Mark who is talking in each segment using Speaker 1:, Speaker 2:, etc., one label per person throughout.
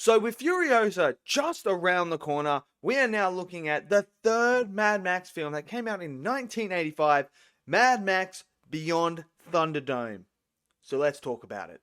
Speaker 1: So with Furiosa just around the corner, we are now looking at the third Mad Max film that came out in 1985, Mad Max Beyond Thunderdome. So let's talk about it.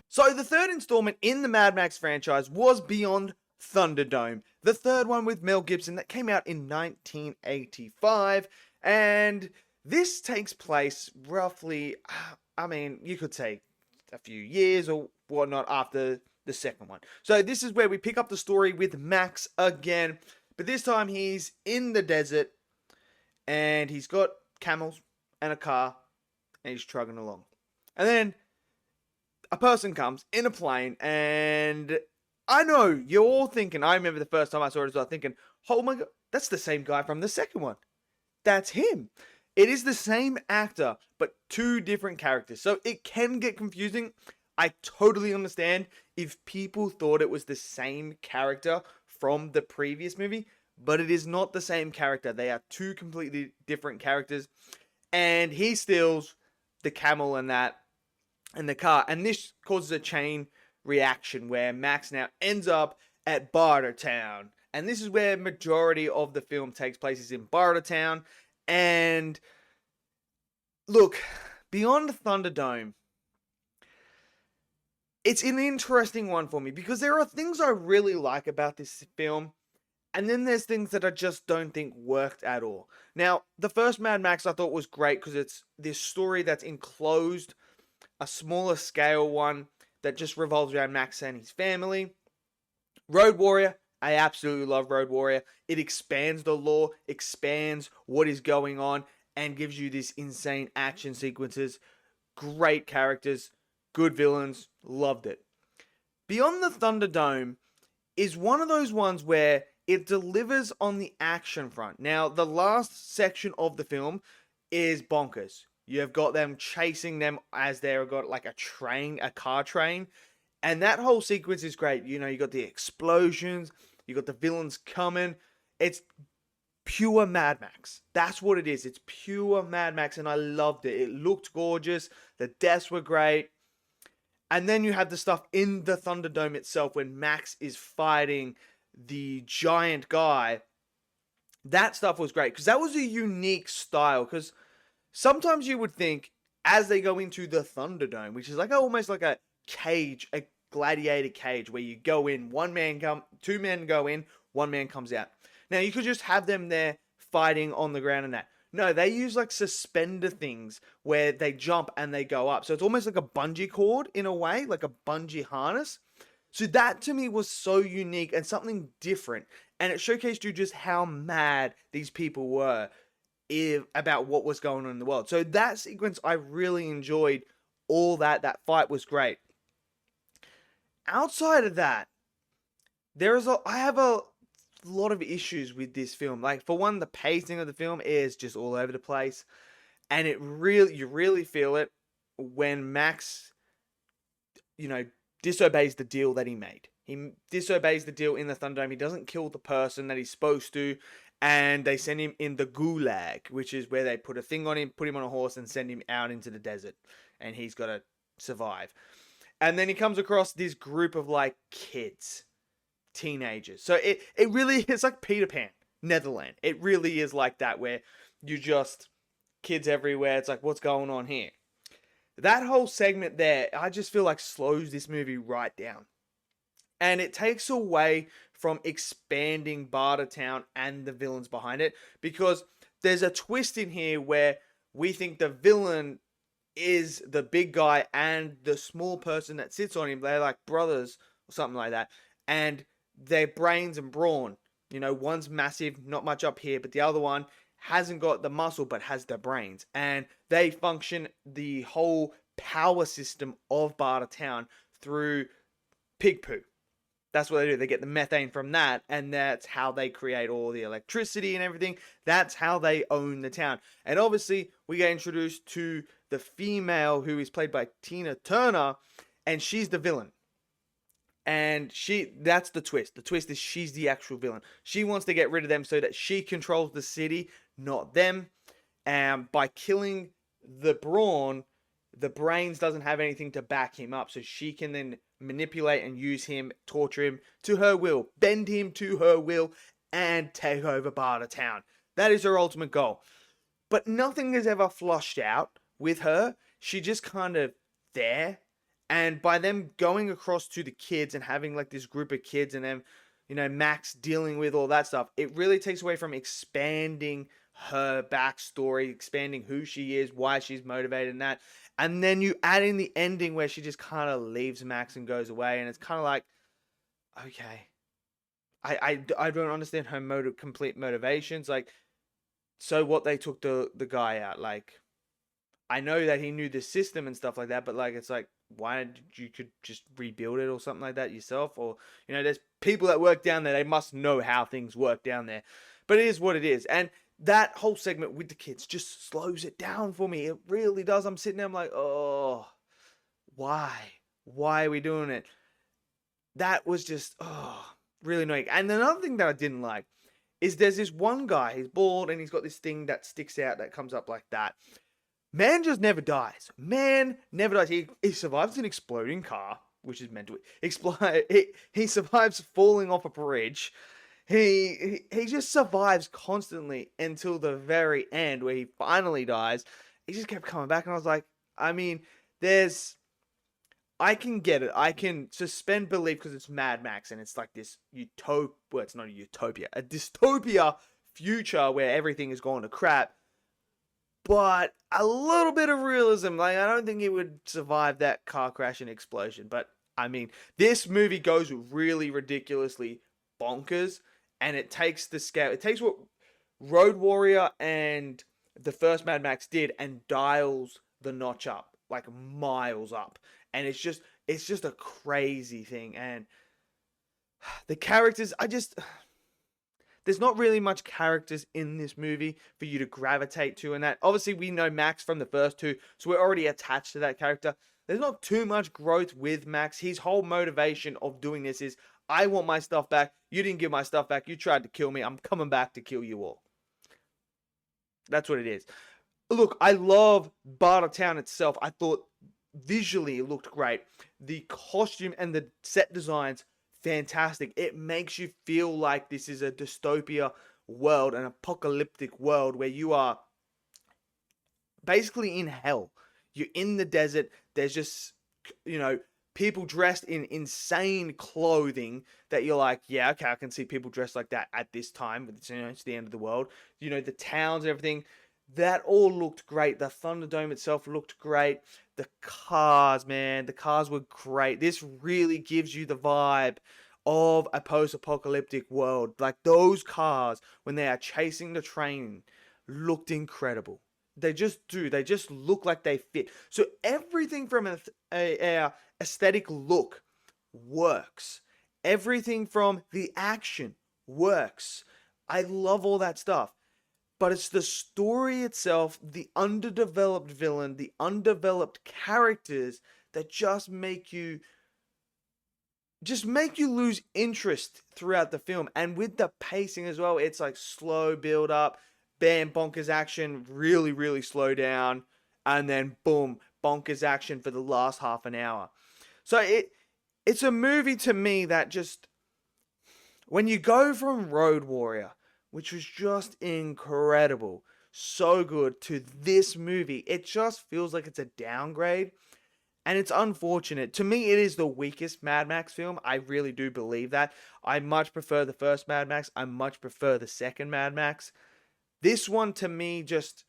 Speaker 1: So the third installment in the Mad Max franchise was Beyond Thunderdome, the third one with Mel Gibson that came out in 1985, and this takes place roughly, you could say a few years or whatnot after the second one. So this is where we pick up the story with Max again, but this time he's in the desert and he's got camels and a car and he's trucking along. And then a person comes in a plane, and I know you're all thinking, I remember the first time I saw it as well, thinking, oh my god, that's the same guy from the second one. That's him. It is the same actor, but two different characters. So it can get confusing. I totally understand if people thought it was the same character from the previous movie, but it is not the same character. They are two completely different characters. And he steals the camel and that, and the car, and this causes a chain reaction where Max now ends up at Bartertown, and this is where majority of the film takes place, is in Bartertown. And look, Beyond Thunderdome, it's an interesting one for me because there are things I really like about this film, and then there's things that I just don't think worked at all. Now, the first Mad Max I thought was great because it's this story that's enclosed, a smaller scale one that just revolves around Max and his family. Road Warrior, I absolutely love Road Warrior. It expands the lore, expands what is going on, and gives you these insane action sequences. Great characters, good villains, loved it. Beyond the Thunderdome is one of those ones where it delivers on the action front. Now, the last section of the film is bonkers. You've got them chasing them as they've got like a car train. And that whole sequence is great. You know, you got the explosions, you got the villains coming. It's pure Mad Max. That's what it is. It's pure Mad Max, and I loved it. It looked gorgeous. The deaths were great. And then you have the stuff in the Thunderdome itself when Max is fighting the giant guy. That stuff was great because that was a unique style, because sometimes you would think as they go into the Thunderdome, which is like almost like a cage, a gladiator cage where you go in, two men go in, one man comes out. Now you could just have them there fighting on the ground and that. No, they use like suspender things where they jump and they go up. So it's almost like a bungee cord in a way, like a bungee harness. So that to me was so unique and something different. And it showcased you just how mad these people were about what was going on in the world. So that sequence I really enjoyed. All that fight was great. Outside of that, I have a lot of issues with this film. Like, for one, the pacing of the film is just all over the place, and you really feel it when Max, disobeys the deal that he made. He disobeys the deal in the Thunderdome. He doesn't kill the person that he's supposed to, and they send him in the gulag, which is where they put a thing on him, put him on a horse, and send him out into the desert, and he's got to survive. And then he comes across this group of like kids, teenagers. So it really is like Peter Pan, Netherland. It really is like that, where you just kids everywhere. It's like, what's going on here? That whole segment there, I just feel like slows this movie right down. And it takes away from expanding Bartertown and the villains behind it, because there's a twist in here where we think the villain is the big guy and the small person that sits on him. They're like brothers or something like that. And their brains and brawn, one's massive, not much up here, but the other one hasn't got the muscle but has the brains. And they function the whole power system of Bartertown through pig poo. That's what they do. They get the methane from that, and that's how they create all the electricity and everything. That's how they own the town. And obviously, we get introduced to the female who is played by Tina Turner, and she's the villain. And that's the twist. The twist is she's the actual villain. She wants to get rid of them so that she controls the city, not them. And by killing the brawn, the brains doesn't have anything to back him up, so she can then manipulate and use him, torture him to her will, bend him to her will, and take over Bartertown. That is her ultimate goal. But nothing is ever flushed out with her. She just kind of there. And by them going across to the kids and having like this group of kids and them, Max dealing with all that stuff, it really takes away from expanding her backstory, expanding who she is, why she's motivated and that. And then you add in the ending where she just kind of leaves Max and goes away. And it's kind of like, okay. I don't understand her complete motivations. Like, so what, they took the guy out? Like, I know that he knew the system and stuff like that, but like, it's like, why did you could just rebuild it or something like that yourself? Or, there's people that work down there. They must know how things work down there. But it is what it is. And that whole segment with the kids just slows it down for me. It really does. I'm sitting there, I'm like, oh, why? Why are we doing it? That was just, really annoying. And another thing that I didn't like is there's this one guy, he's bald and he's got this thing that sticks out that comes up like that. Man just never dies. Man never dies. He survives an exploding car, which is meant to explode. He survives falling off a bridge. He just survives constantly until the very end where he finally dies. He just kept coming back, and I was like, I mean, I can get it. I can suspend belief because it's Mad Max and it's like this utopia. Well, it's not a utopia, a dystopia future where everything is going to crap. But a little bit of realism. Like, I don't think it would survive that car crash and explosion. But I mean, this movie goes really ridiculously bonkers, and it takes the scale. It takes what Road Warrior and the first Mad Max did and dials the notch up, like miles up. And it's just a crazy thing. And the characters, there's not really much characters in this movie for you to gravitate to. And that, obviously, we know Max from the first two, so we're already attached to that character. There's not too much growth with Max. His whole motivation of doing this is, I want my stuff back. You didn't give my stuff back. You tried to kill me. I'm coming back to kill you all. That's what it is. Look, I love Bartertown itself. I thought visually it looked great. The costume and the set designs, fantastic. It makes you feel like this is a dystopia world, an apocalyptic world where you are basically in hell. You're in the desert. There's just, people dressed in insane clothing that you're like, yeah, okay, I can see people dressed like that at this time. But it's the end of the world. The towns and everything. That all looked great. The Thunderdome itself looked great. The cars, man. The cars were great. This really gives you the vibe of a post-apocalyptic world. Like, those cars, when they are chasing the train, looked incredible. They just do. They just look like they fit. So everything from a aesthetic look works. Everything from the action works. I love all that stuff. But it's the story itself, the underdeveloped villain, the undeveloped characters that just make you lose interest throughout the film. And with the pacing as well, it's like slow build up, bam, bonkers action, really, really slow down, and then boom, bonkers action for the last half an hour. So it's a movie to me that just, when you go from Road Warrior, which was just incredible, so good, to this movie, it just feels like it's a downgrade. And it's unfortunate. To me, it is the weakest Mad Max film. I really do believe that. I much prefer the first Mad Max. I much prefer the second Mad Max. This one, to me, just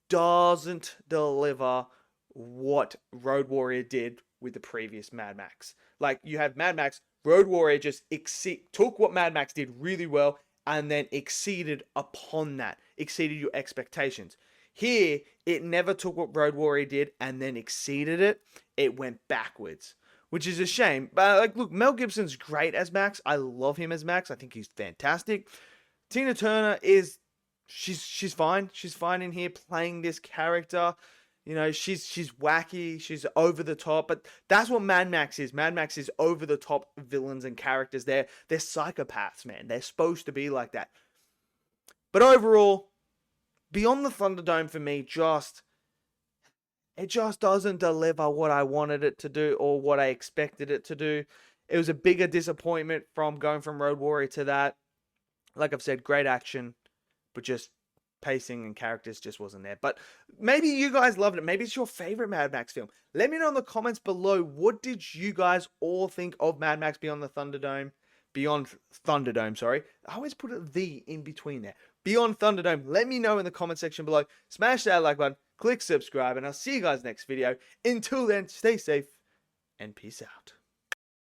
Speaker 1: doesn't deliver what Road Warrior did with the previous Mad Max. Like, you have Mad Max, Road Warrior just took what Mad Max did really well and then exceeded upon that, exceeded your expectations. Here, it never took what Road Warrior did and then exceeded it. It went backwards, which is a shame. But like, look, Mel Gibson's great as Max. I love him as Max. I think he's fantastic. Tina Turner she's fine. She's fine in here playing this character. She's wacky, she's over the top, but that's what Mad Max is. Mad Max is over the top villains and characters. They're psychopaths, man. They're supposed to be like that. But overall, Beyond the Thunderdome for me just it just doesn't deliver what I wanted it to do or what I expected it to do. It was a bigger disappointment from going from Road Warrior to that. Like I've said, great action, but just pacing and characters just wasn't there. But maybe you guys loved it. Maybe it's your favorite Mad Max film. Let me know in the comments below, what did you guys all think of Mad Max Beyond the Thunderdome? Beyond Thunderdome, sorry. I always put a "the" in between there. Beyond Thunderdome. Let me know in the comment section below. Smash that like button, click subscribe, and I'll see you guys next video. Until then, stay safe and peace out.